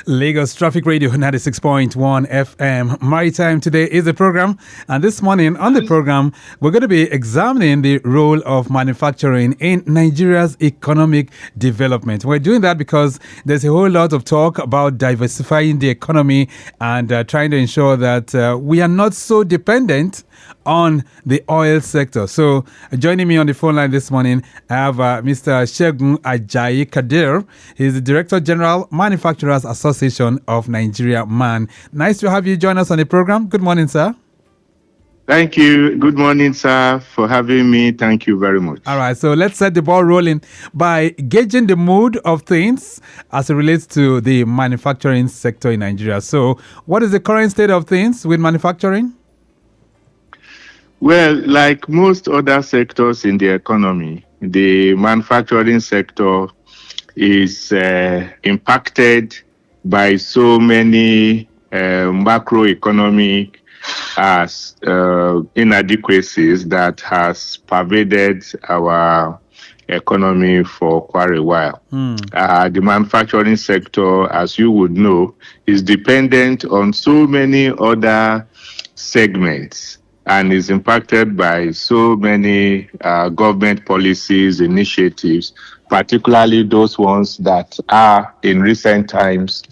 Lagos Traffic Radio 96.1 FM. Maritime today is the program. And this morning on the program, we're going to be examining the role of manufacturing in Nigeria's economic development. We're doing that because there's a whole lot of talk about diversifying the economy and trying to ensure that we are not so dependent on the oil sector. So joining me on the phone line this morning, I have Mr. Segun Ajayi-Kadir. He's the Director General, Manufacturers Association of Nigeria, MAN. Nice to have you join us on the program. Good morning, sir. Thank you. Good morning, sir, for having me. Thank you very much. All right, so let's set the ball rolling by gauging the mood of things as it relates to the manufacturing sector in Nigeria. So what is the current state of things with manufacturing? Well, like most other sectors in the economy, the manufacturing sector is impacted by so many macroeconomic inadequacies that has pervaded our economy for quite a while. The manufacturing sector, as you would know, is dependent on so many other segments and is impacted by so many government policies, initiatives, particularly those ones that are in recent times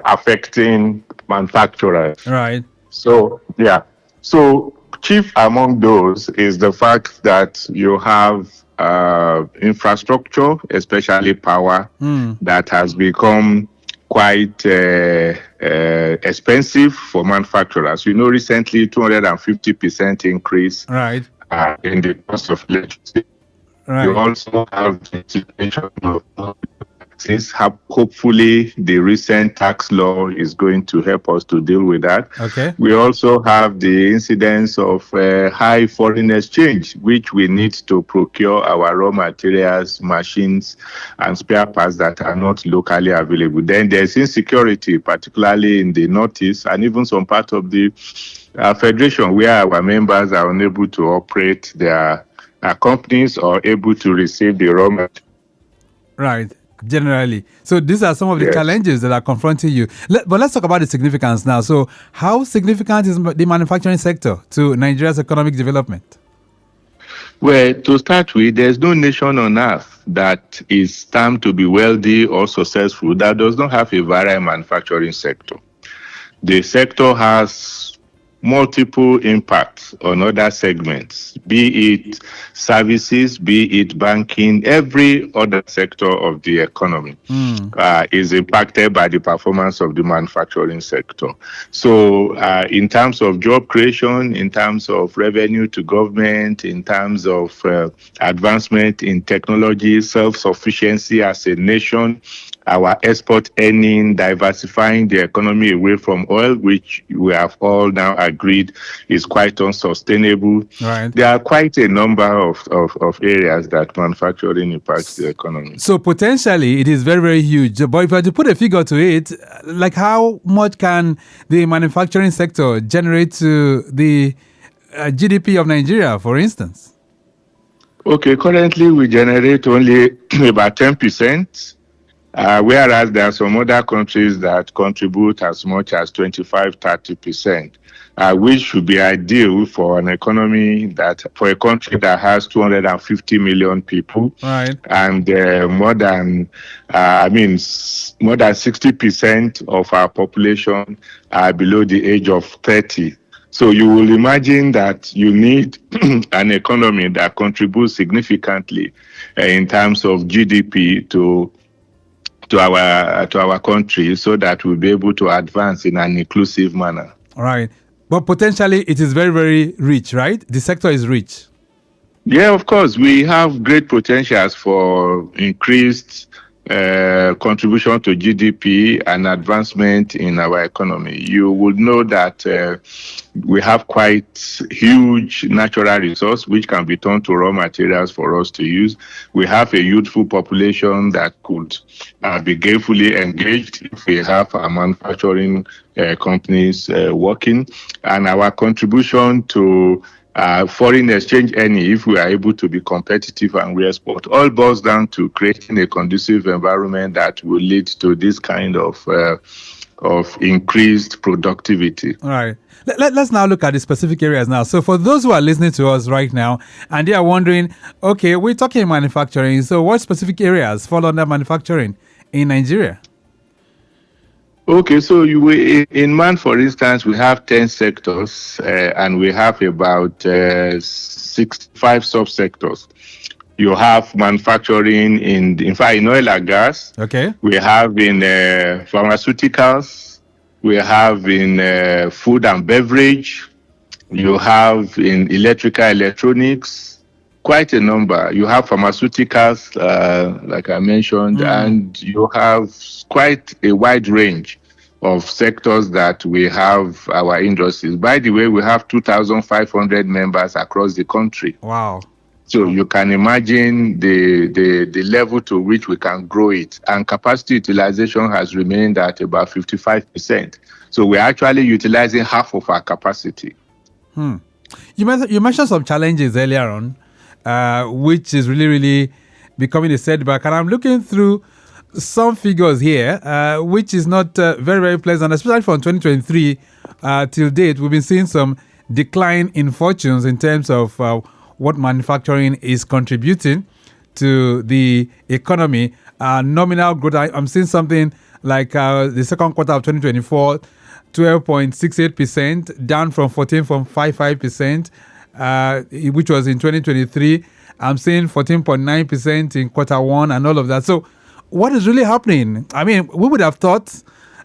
affecting manufacturers. Right. So, yeah. So, chief among those is the fact that you have infrastructure, especially power, that has become quite expensive for manufacturers. You know, recently 250% increase in the cost of electricity. Right. You also have the situation of taxes. Hopefully, the recent tax law is going to help us to deal with that. Okay. We also have the incidence of high foreign exchange, which we need to procure our raw materials, machines, and spare parts that are not locally available. Then there's insecurity, particularly in the Northeast and even some part of the Federation, where our members are unable to operate their companies or able to receive the raw materials. Right. Generally. So these are some of the challenges that are confronting you. But let's talk about the significance now. So how significant is the manufacturing sector to Nigeria's economic development? Well, to start with, there's no nation on earth that is termed to be wealthy or successful that does not have a vibrant manufacturing sector. The sector has multiple impacts on other segments, be it services, be it banking. Every other sector of the economy is impacted by the performance of the manufacturing sector. So in terms of job creation, in terms of revenue to government, in terms of advancement in technology, self-sufficiency as a nation, our export earning, diversifying the economy away from oil, which we have all now agreed is quite unsustainable. Right. There are quite a number of areas that manufacturing impacts the economy. So potentially it is very, very huge. But if I had to put a figure to it, like how much can the manufacturing sector generate to the GDP of Nigeria, for instance? Okay, currently we generate only about 10%. Whereas there are some other countries that contribute as much as 25-30%, which should be ideal for an economy for a country that has 250 million people, right, and more than 60% of our population are below the age of 30. So you will imagine that you need an economy that contributes significantly in terms of GDP to our country, so that we'll be able to advance in an inclusive manner. All right. But potentially it is very, very rich, right? The sector is rich. Yeah, of course. We have great potentials for increased contribution to GDP and advancement in our economy. You would know that we have quite huge natural resource which can be turned to raw materials for us to use. We have a youthful population that could be gainfully engaged if we have our manufacturing companies working, and our contribution to foreign exchange any if we are able to be competitive and we export. All boils down to creating a conducive environment that will lead to this kind of increased productivity. All right. Let's now look at the specific areas now. So for those who are listening to us right now and they are wondering, okay, we're talking manufacturing. So what specific areas fall under manufacturing in Nigeria? Okay, so in MAN, for instance, we have 10 sectors and we have about 65 subsectors. You have manufacturing in fact, in oil and gas. Okay. We have in pharmaceuticals. We have in food and beverage. You have in electronics. Quite a number. You have pharmaceuticals, like I mentioned, and you have quite a wide range of sectors that we have our industries. By the way, we have 2,500 members across the country. Wow. So you can imagine the level to which we can grow it. And capacity utilization has remained at about 55%. So we're actually utilizing half of our capacity. You mentioned some challenges earlier on, which is really becoming a setback. And I'm looking through some figures here, which is not very pleasant, especially from 2023 till date. We've been seeing some decline in fortunes in terms of what manufacturing is contributing to the economy. Nominal growth, I'm seeing something like the second quarter of 2024, 12.68%, down from 14.55%, which was in 2023. I'm seeing 14.9% in quarter one and all of that. So what is really happening? I mean, we would have thought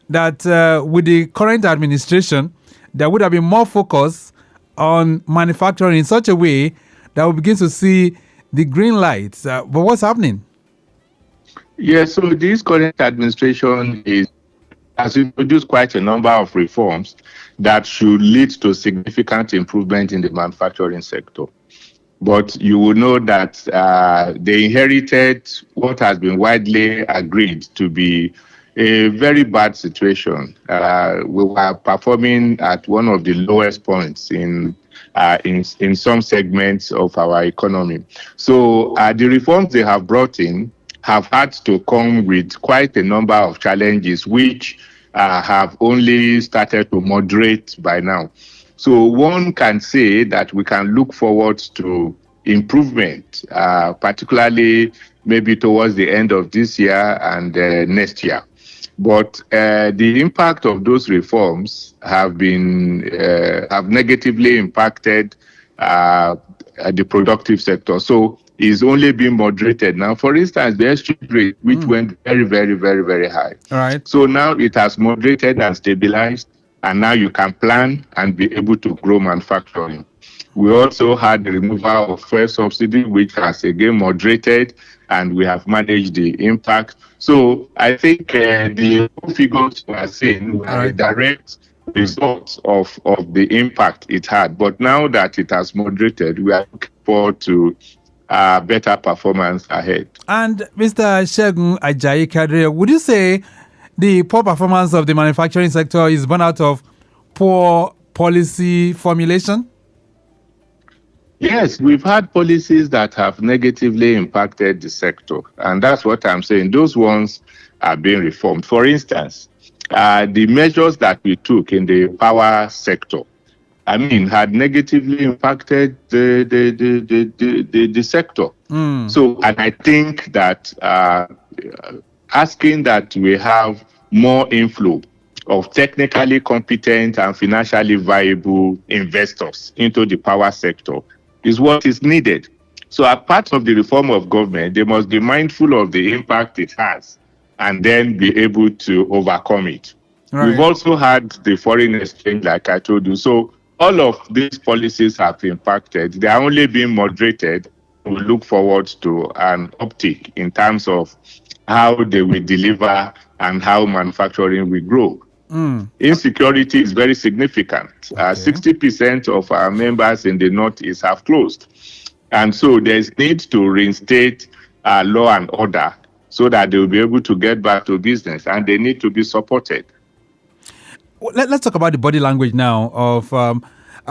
that with the current administration, there would have been more focus on manufacturing in such a way that we begin to see the green lights. But what's happening? Yes, so this current administration has introduced quite a number of reforms that should lead to significant improvement in the manufacturing sector. But you will know that they inherited what has been widely agreed to be a very bad situation. We were performing at one of the lowest points in some segments of our economy. So the reforms they have brought in have had to come with quite a number of challenges, which have only started to moderate by now. So one can say that we can look forward to improvement, particularly maybe towards the end of this year and next year. But the impact of those reforms have negatively impacted the productive sector. So it's only being moderated now. For instance, the exchange rate, which went very high. All right. So now it has moderated and stabilized, and now you can plan and be able to grow manufacturing. We also had the removal of fuel subsidy, which has again moderated, and we have managed the impact. So I think the figures we are seeing were a direct result of the impact it had. But now that it has moderated, we are looking forward to better performance ahead. And Mr. Segun Ajayi-Kadir, would you say the poor performance of the manufacturing sector is born out of poor policy formulation? Yes, we've had policies that have negatively impacted the sector, and that's what I'm saying. Those ones are being reformed. For instance, the measures that we took in the power sector, had negatively impacted the sector. So, and I think that asking that we have more inflow of technically competent and financially viable investors into the power sector is what is needed. So as part of the reform of government, they must be mindful of the impact it has and then be able to overcome it. Right. We've also had the foreign exchange, like I told you. So all of these policies have impacted. They are only being moderated. We look forward to an uptick in terms of how they will deliver and how manufacturing will grow. Insecurity is very significant. 60% of our members in the Northeast have closed. And so there's need to reinstate law and order so that they will be able to get back to business, and they need to be supported. Let's talk about the body language now of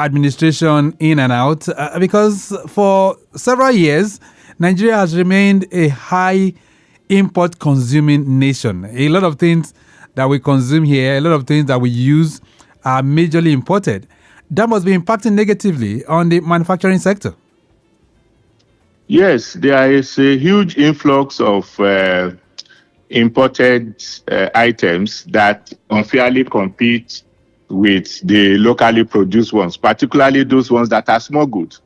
administration in and out, because for several years, Nigeria has remained a high import consuming nation. A lot of things that we consume here, a lot of things that we use are majorly imported. That must be impacting negatively on the manufacturing sector. Yes, there is a huge influx of imported items that unfairly compete with the locally produced ones, particularly those ones that are smuggled.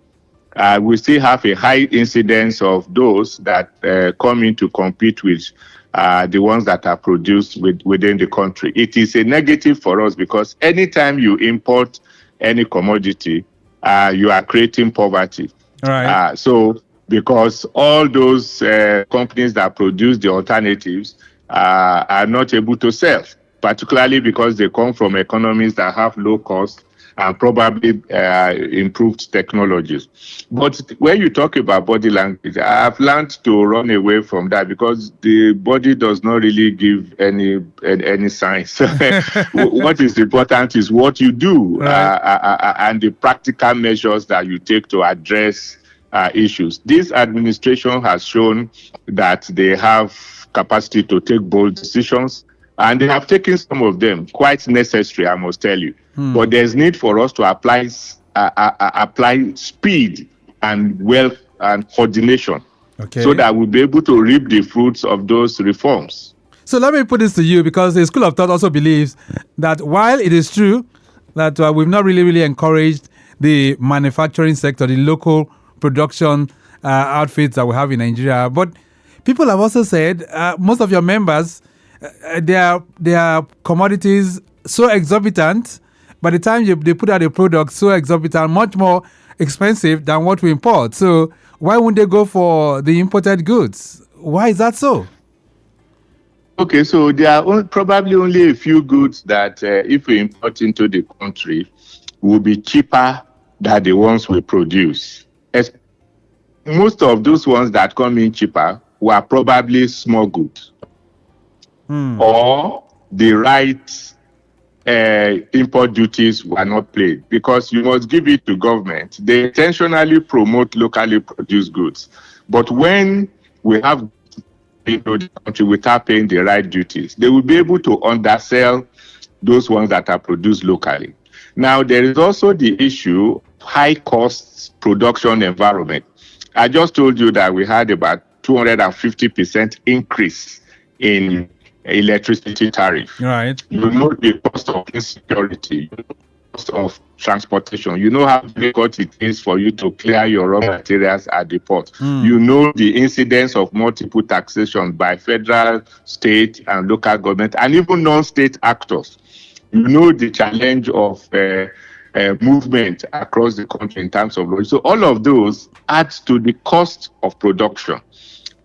We still have a high incidence of those that come in to compete with the ones that are produced within the country. It is a negative for us because anytime you import any commodity, you are creating poverty. Right. So because all those companies that produce the alternatives are not able to sell, particularly because they come from economies that have low cost and probably improved technologies. But when you talk about body language, I've learned to run away from that because the body does not really give any signs. What is important is what you do, Right. and the practical measures that you take to address issues. This administration has shown that they have capacity to take bold decisions, and they have taken some of them quite necessary, I must tell you. But there's need for us to apply speed and wealth and coordination, Okay. so that we'll be able to reap the fruits of those reforms. So let me put this to you, because the school of thought also believes that while it is true that we've not really encouraged the manufacturing sector, the local production outfits that we have in Nigeria, but people have also said most of your members, their commodities so exorbitant. By the time they put out a product so exorbitant, much more expensive than what we import. So why wouldn't they go for the imported goods? Why is that so? Okay, so there are probably only a few goods that if we import into the country will be cheaper than the ones we produce. Most of those ones that come in cheaper were probably smuggled, or the right import duties were not paid, because you must give it to government. They intentionally promote locally produced goods. But when we have into the country without paying the right duties, they will be able to undersell those ones that are produced locally. Now, there is also the issue of high costs production environment. I just told you that we had about 250% increase in electricity tariff. Right. You know the cost of insecurity, you know the cost of transportation, you know how difficult it is for you to clear your raw materials at the port. You know the incidence of multiple taxation by federal, state, and local government, and even non-state actors. You know the challenge of movement across the country in terms of logistics. So all of those adds to the cost of production.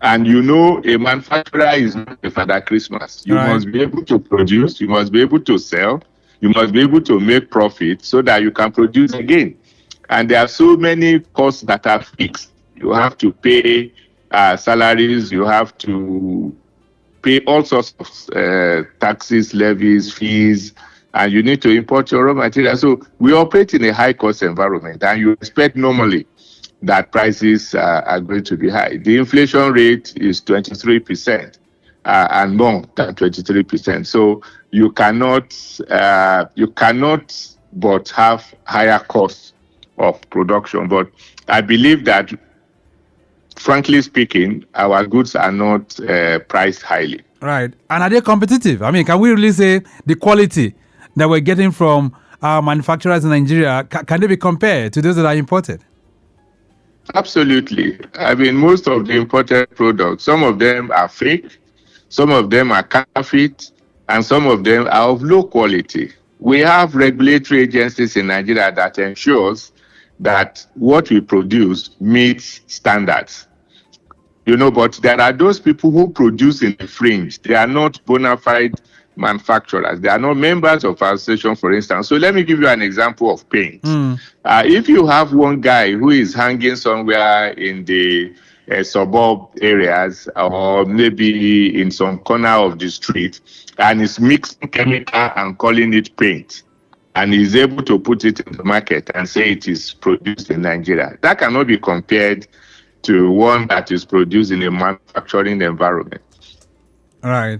And you know, a manufacturer is not a Father Christmas. You must be able to produce, you must be able to sell, you must be able to make profit so that you can produce again. And there are so many costs that are fixed. You have to pay salaries, you have to pay all sorts of taxes, levies, fees, and you need to import your raw material. So we operate in a high cost environment, and you expect normally that prices are going to be high. The inflation rate is 23%, and more than 23%. So you cannot but have higher costs of production. But I believe that, frankly speaking, our goods are not priced highly. Right. And are they competitive? I mean, can we really say the quality that we're getting from our manufacturers in Nigeria, can they be compared to those that are imported? Absolutely. I mean, most of the imported products, some of them are fake, some of them are counterfeit, and some of them are of low quality. We have regulatory agencies in Nigeria that ensures that what we produce meets standards. You know, but there are those people who produce in the fringe. They are not bona fide manufacturers. They are not members of our association, for instance. So let me give you an example of paint. If you have one guy who is hanging somewhere in the suburb areas, or maybe in some corner of the street, and is mixing chemical and calling it paint, and is able to put it in the market and say it is produced in Nigeria, that cannot be compared to one that is produced in a manufacturing environment. All right.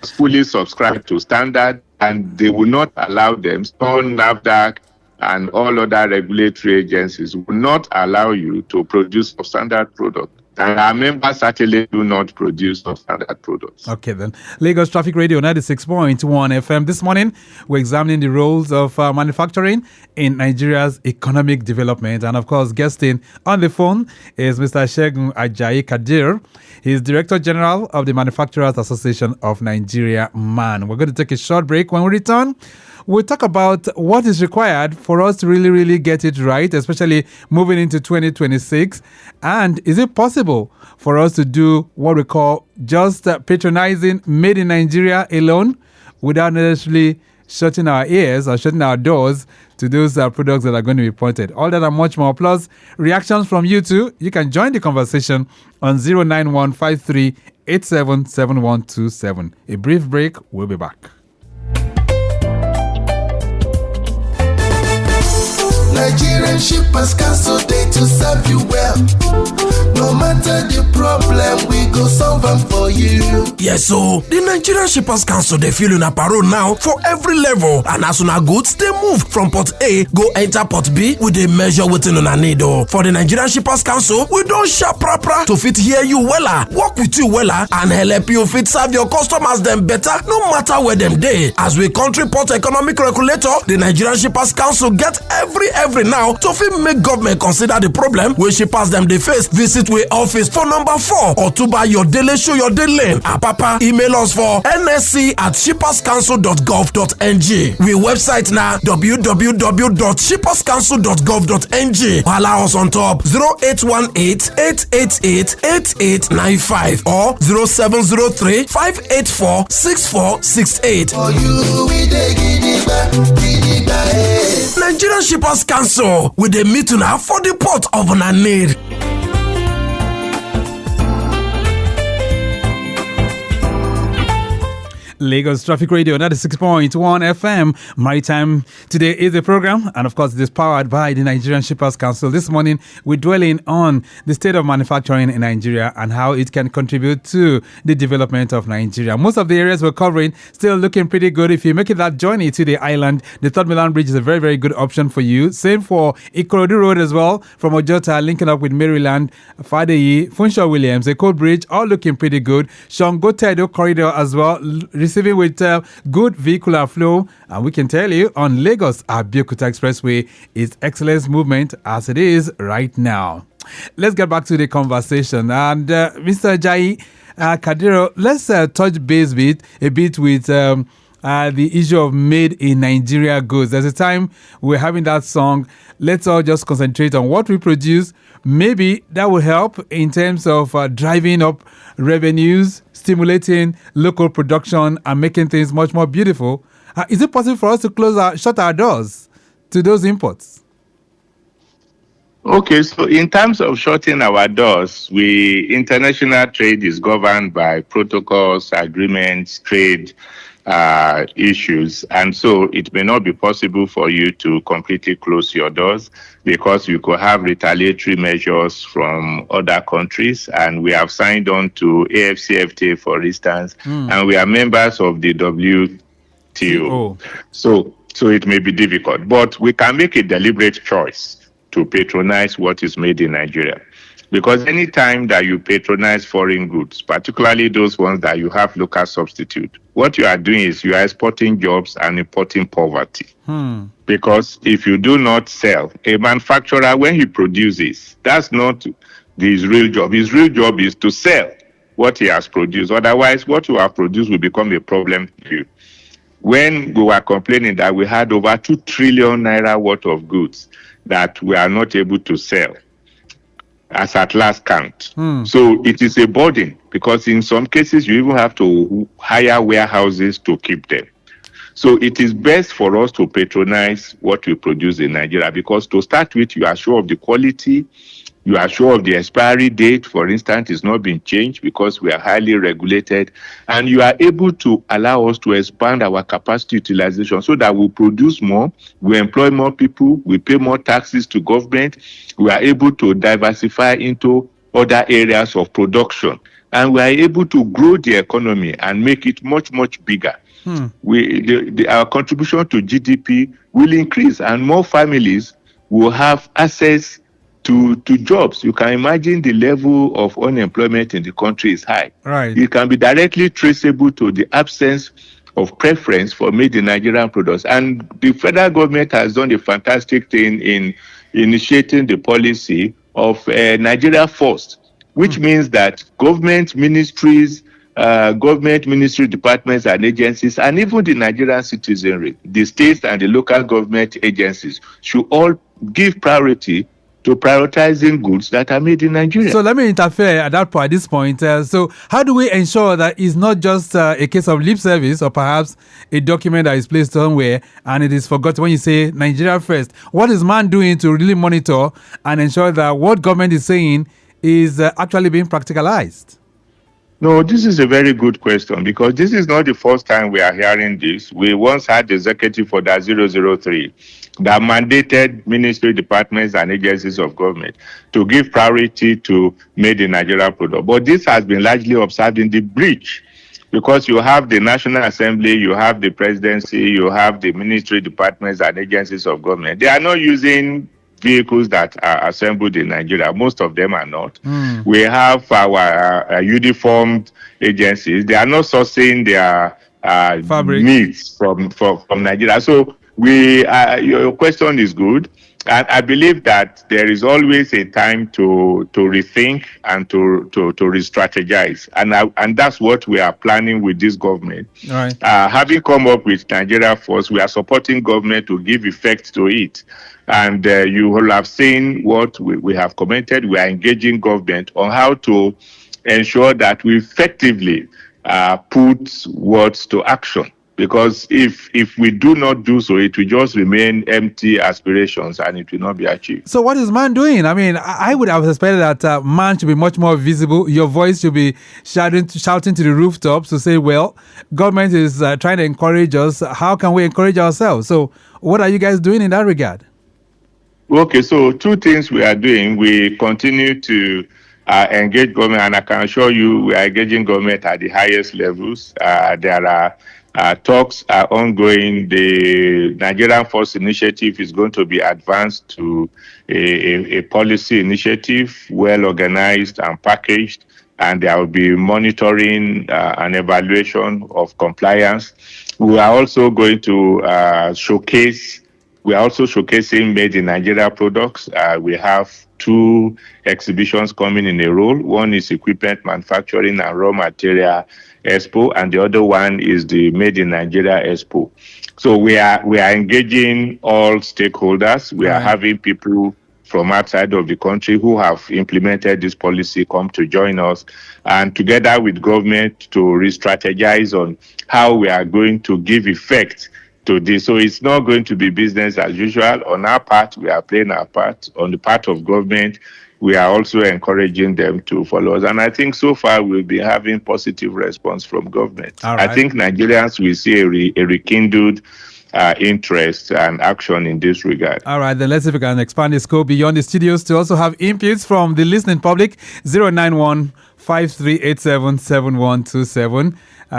Fully subscribed to standard, and they will not allow them, Stone, NAFDAC, and all other regulatory agencies will not allow you to produce a standard product. And our members certainly do not produce standard products. Okay, then. Lagos Traffic Radio 96.1 FM. This morning, we're examining the roles of manufacturing in Nigeria's economic development. And of course, guesting on the phone is Mr. Segun Ajayi-Kadir. He's Director General of the Manufacturers Association of Nigeria, MAN. We're going to take a short break. When we return, we'll talk about what is required for us to really get it right, especially moving into 2026. And is it possible for us to do what we call just patronizing made in Nigeria alone without necessarily shutting our ears or shutting our doors to those products that are going to be imported? All that and much more, plus reactions from you too. You can join the conversation on 09153877127. A brief break, we'll be back. Nigerian Shippers Council day to serve you well. No matter the problem, we go solve them for you. Yes, so the Nigerian Shippers Council they feel in a parole now for every level, and as una goods they move from port A go enter port B with a measure within una need. For the Nigerian Shippers Council, we don't sharp proper to fit hear you wella, work with you wella, and help you fit serve your customers them better, no matter where them day. As we country port economic regulator, the Nigerian Shippers Council get every now to fit make government consider the problem where shippers them they face. Visit we office for number 4 or to buy your daily show your daily lane. Papa email us for nsc@shipperscouncil.gov.ng. We website now www.shipperscouncil.gov.ng. Allow us on top 0818-888-8895 or 0703-584-6468. For you, we dey gidigba. Nigerian Shippers Council with a meeting for the port of una need. Lagos Traffic Radio 96.1 FM. Maritime today is the program, and of course it is powered by the Nigerian Shippers Council. This morning we're dwelling on the state of manufacturing in Nigeria and how it can contribute to the development of Nigeria. Most of the areas we're covering still looking pretty good. If you make it that journey to the island, the Third Milan Bridge is a very good option for you. Same for Ikorodu Road as well, from Ojota linking up with Maryland, Fadeyi, Funshaw Williams, Eko Bridge, all looking pretty good. Shango-Tedo Corridor as well, receiving with good vehicular flow, and we can tell you on Lagos Abeokuta Expressway is excellent movement as it is right now. Let's get back to the conversation, and Mr. Ajayi-Kadir, let's touch base a bit with the issue of made in Nigeria goods. There's a time we're having that song. Let's all just concentrate on what we produce. Maybe that will help in terms of driving up revenues, stimulating local production, and making things much more beautiful. Is it possible for us to shut our doors to those imports? Okay, so in terms of shutting our doors, international trade is governed by protocols, agreements, trade issues, and so it may not be possible for you to completely close your doors because you could have retaliatory measures from other countries, and we have signed on to AFCFTA, for instance, and we are members of the WTO. So it may be difficult, but we can make a deliberate choice to patronize what is made in Nigeria. Because anytime that you patronize foreign goods, particularly those ones that you have local substitute, what you are doing is you are exporting jobs and importing poverty. Because if you do not sell, a manufacturer, when he produces, that's not his real job. His real job is to sell what he has produced. Otherwise, what you have produced will become a problem to you. When we were complaining that we had over 2 trillion naira worth of goods that we are not able to sell, as at last count. So it is a burden because in some cases you even have to hire warehouses to keep them. So it is best for us to patronize what we produce in Nigeria because to start with, you are sure of the quality, You are sure of the expiry date, for instance, is not being changed because we are highly regulated. And you are able to allow us to expand our capacity utilization so that we produce more, we employ more people, we pay more taxes to government, we are able to diversify into other areas of production, and we are able to grow the economy and make it much, much bigger. Our contribution to GDP will increase, and more families will have access to jobs. You can imagine the level of unemployment in the country is high. Right. It can be directly traceable to the absence of preference for made in Nigerian products. And the federal government has done a fantastic thing in initiating the policy of Nigeria First, which means that government ministries, government ministry departments and agencies, and even the Nigerian citizenry, the states and the local government agencies should all give priority to prioritizing goods that are made in Nigeria. So let me interfere at this point. So how do we ensure that it's not just a case of lip service or perhaps a document that is placed somewhere and it is forgotten when you say Nigeria first? What is man doing to really monitor and ensure that what government is saying is actually being practicalized? No, this is a very good question because this is not the first time we are hearing this. We once had the Executive Order 003 that mandated ministry departments and agencies of government to give priority to made in Nigeria product. But this has been largely observed in the breach because you have the National Assembly, you have the presidency, you have the ministry departments and agencies of government. They are not using vehicles that are assembled in Nigeria. Most of them are not. We have our uniformed agencies. They are not sourcing their needs from Nigeria. So your question is good. And I believe that there is always a time to rethink and to re-strategize. And that's what we are planning with this government. Right. Having come up with Nigeria First, we are supporting government to give effect to it. And you will have seen what we have commented. We are engaging government on how to ensure that we effectively put words to action. Because if we do not do so, it will just remain empty aspirations and it will not be achieved. So what is man doing? I mean, I would have expected that man should be much more visible. Your voice should be shouting to the rooftops to say, well, government is trying to encourage us. How can we encourage ourselves? So what are you guys doing in that regard? Okay, so two things we are doing. We continue to engage government, and I can assure you we are engaging government at the highest levels. There are talks are ongoing. The Nigerian First initiative is going to be advanced to a policy initiative, well organized and packaged, and there will be monitoring and evaluation of compliance. We are also going to showcase. We are also showcasing made in Nigeria products. We have two exhibitions coming in a row. One is equipment manufacturing and raw material expo, and the other one is the Made in Nigeria expo. So we are engaging all stakeholders. We are having people from outside of the country who have implemented this policy come to join us, and together with government to re-strategize on how we are going to give effect to this. So it's not going to be business as usual. On our part, we are playing our part. On the part of government, we are also encouraging them to follow us. And I think so far we'll be having positive response from government. Right. I think Nigerians will see a rekindled interest and action in this regard. All right, then let's see if we can expand the scope beyond the studios to also have inputs from the listening public. 091-5387-7127.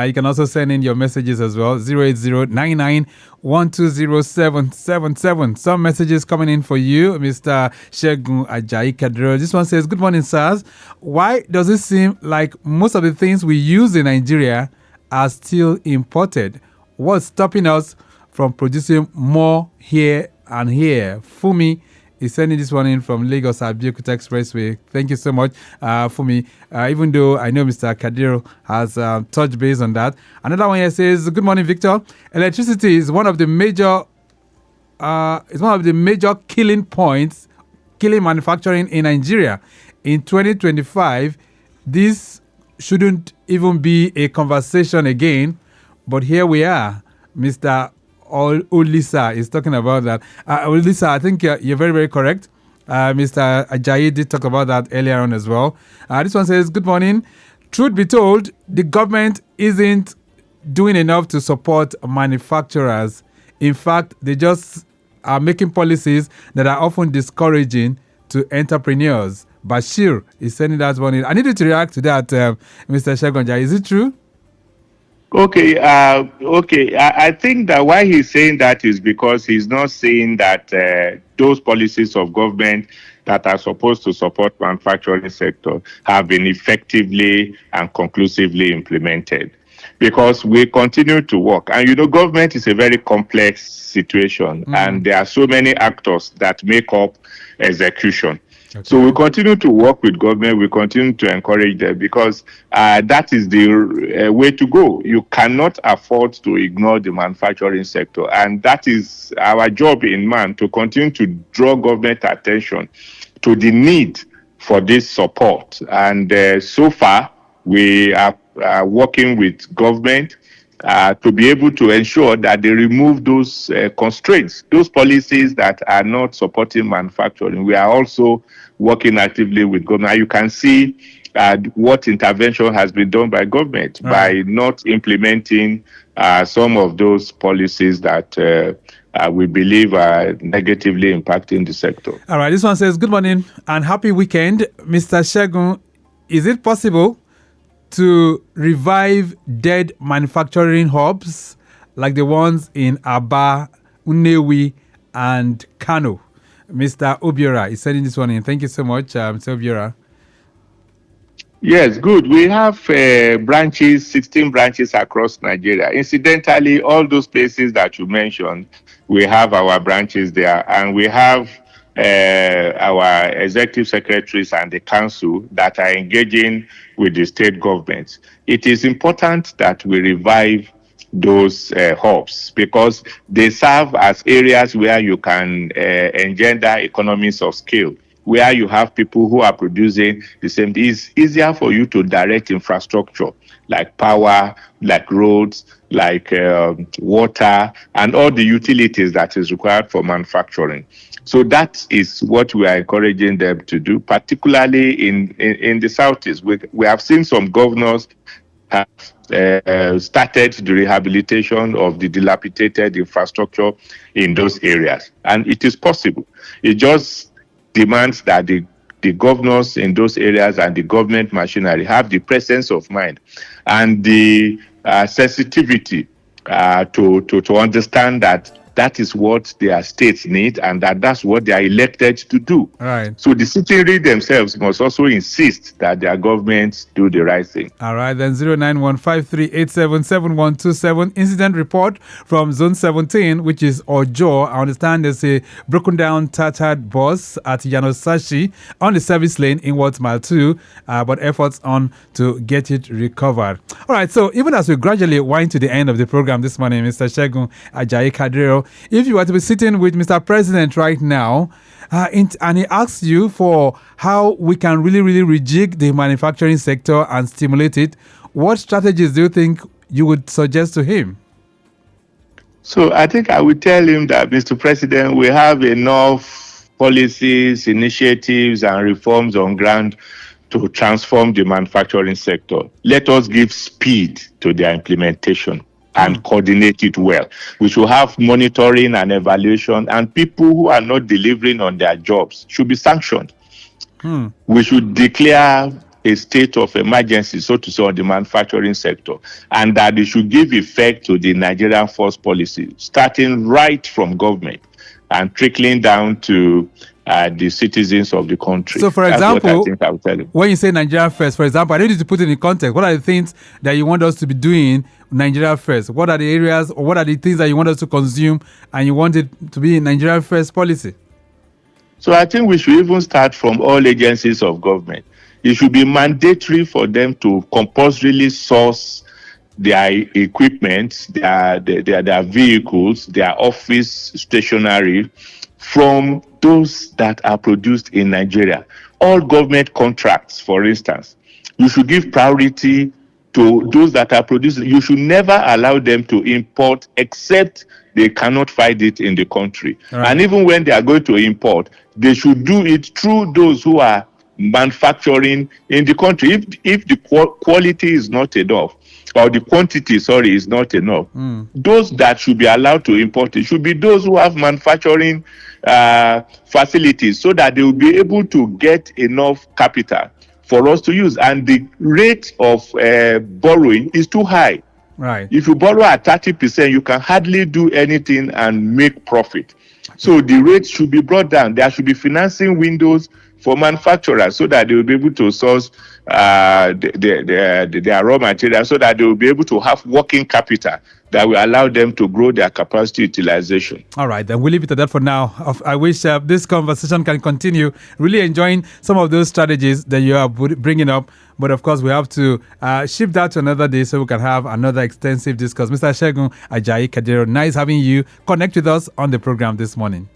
You can also send in your messages as well. 080-99-120777. Some messages coming in for you, Mr. Segun Ajayi-Kadir. This one says, good morning, sirs. Why does it seem like most of the things we use in Nigeria are still imported? What's stopping us from producing more here and here? Fumi is sending this one in from Lagos Abeokuta Expressway. Thank you so much, Fumi. Even though I know Mr. Kadir has touched base on that. Another one here says, good morning, Victor. Electricity is one of the major killing manufacturing in Nigeria. In 2025, this shouldn't even be a conversation again, but here we are. Mr. Olisa is talking about that. Olisa, I think you're very, very correct. Mr. Ajayi did talk about that earlier on as well. This one says, good morning. Truth be told, the government isn't doing enough to support manufacturers. In fact, they just are making policies that are often discouraging to entrepreneurs. Bashir is sending that one in. I need you to react to that, Mr. Segun. Is it true? Okay, I think that why he's saying that is because he's not saying that those policies of government that are supposed to support manufacturing sector have been effectively and conclusively implemented. Because we continue to work, and government is a very complex situation, and there are so many actors that make up execution. Okay. So we continue to work with government. We continue to encourage them because that is the way to go. You cannot afford to ignore the manufacturing sector. And that is our job in MAN, to continue to draw government attention to the need for this support. And so far, we are working with government to be able to ensure that they remove those constraints, those policies that are not supporting manufacturing. We are also working actively with government. You can see what intervention has been done by government by not implementing some of those policies that we believe are negatively impacting the sector. All right, this one says, good morning and happy weekend. Mr. Segun, is it possible to revive dead manufacturing hubs like the ones in Aba, Unewi, and Kano? Mr. Obiora is sending this one in. Thank you so much, Mr. Obiora. Yes, good. We have 16 branches across Nigeria. Incidentally, all those places that you mentioned, we have our branches there, and we have our executive secretaries and the council that are engaging with the state governments. It is important that we revive those hubs because they serve as areas where you can engender economies of scale, where you have people who are producing the same. It's easier for you to direct infrastructure like power, like roads, like water, and all the utilities that is required for manufacturing. So that is what we are encouraging them to do, particularly in the Southeast. We have seen some governors have started the rehabilitation of the dilapidated infrastructure in those areas. And it is possible. It just demands that the governors in those areas and the government machinery have the presence of mind and the sensitivity to understand that is what their states need and that's what they are elected to do. Right. So the citizenry themselves must also insist that their governments do the right thing. All right, then 09153877127 incident report from Zone 17, which is Ojo. I understand there's a broken down tattered bus at Yanosashi on the service lane in Ward Mile 2, but efforts on to get it recovered. All right, so even as we gradually wind to the end of the program this morning, Mr. Segun Ajayi-Kadir, if you were to be sitting with Mr. President right now and he asks you for how we can really rejig the manufacturing sector and stimulate it, what strategies do you think you would suggest to him? So I think I would tell him that, Mr. President, we have enough policies, initiatives, and reforms on ground to transform the manufacturing sector. Let us give speed to their implementation and coordinate it well. We should have monitoring and evaluation, and people who are not delivering on their jobs should be sanctioned. We should declare a state of emergency, so to say, on the manufacturing sector, and that they should give effect to the Nigerian Force Policy, starting right from government and trickling down to the citizens of the country. So, for example, when you say Nigeria first, for example, I need you to put it in context. What are the things that you want us to be doing Nigeria first? What are the areas or what are the things that you want us to consume and you want it to be in Nigeria first policy? So I think we should even start from all agencies of government. It should be mandatory for them to compulsorily source their equipment, their vehicles, their office stationery from those that are produced in Nigeria. All government contracts, for instance, you should give priority to those that are producing. You should never allow them to import except they cannot find it in the country. Right. And even when they are going to import, they should do it through those who are manufacturing in the country. If the quality is not enough, or the quantity, is not enough, those that should be allowed to import it should be those who have manufacturing facilities, so that they will be able to get enough capital for us to use. And the rate of borrowing is too high. Right. If you borrow at 30%, you can hardly do anything and make profit. So the rates should be brought down. There should be financing windows for manufacturers, so that they will be able to source their raw materials, so that they will be able to have working capital that will allow them to grow their capacity utilization. All right, then we'll leave it at that for now. I wish this conversation can continue. Really enjoying some of those strategies that you are bringing up. But of course, we have to shift that to another day so we can have another extensive discuss. Mr. Segun Ajayi-Kadir, nice having you connect with us on the program this morning.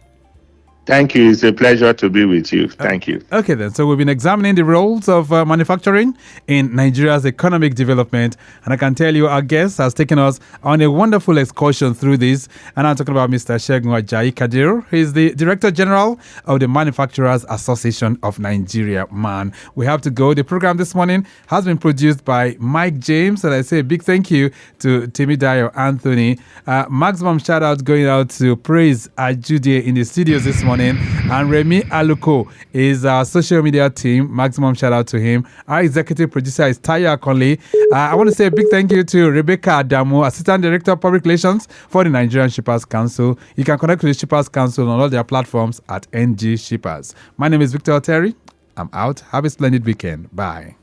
Thank you. It's a pleasure to be with you. Thank you. Okay, then. So we've been examining the roles of manufacturing in Nigeria's economic development. And I can tell you our guest has taken us on a wonderful excursion through this. And I'm talking about Mr. Segun Ajayi-Kadir. He's the Director General of the Manufacturers Association of Nigeria, MAN. We have to go. The program this morning has been produced by Mike James. And I say a big thank you to Timidayo Anthony. Maximum shout out going out to Praise Ajude in the studios this morning. And Remy Aluko is our social media team. Maximum shout out to him. Our executive producer is Taya Conley. I want to say a big thank you to Rebecca Adamu, Assistant Director of Public Relations for the Nigerian Shippers Council. You can connect with the Shippers Council on all their platforms at NG Shippers. My name is Victor Oteri. I'm out. Have a splendid weekend. Bye.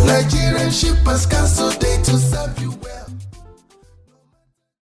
Nigerian Shippers Council, they to serve you well.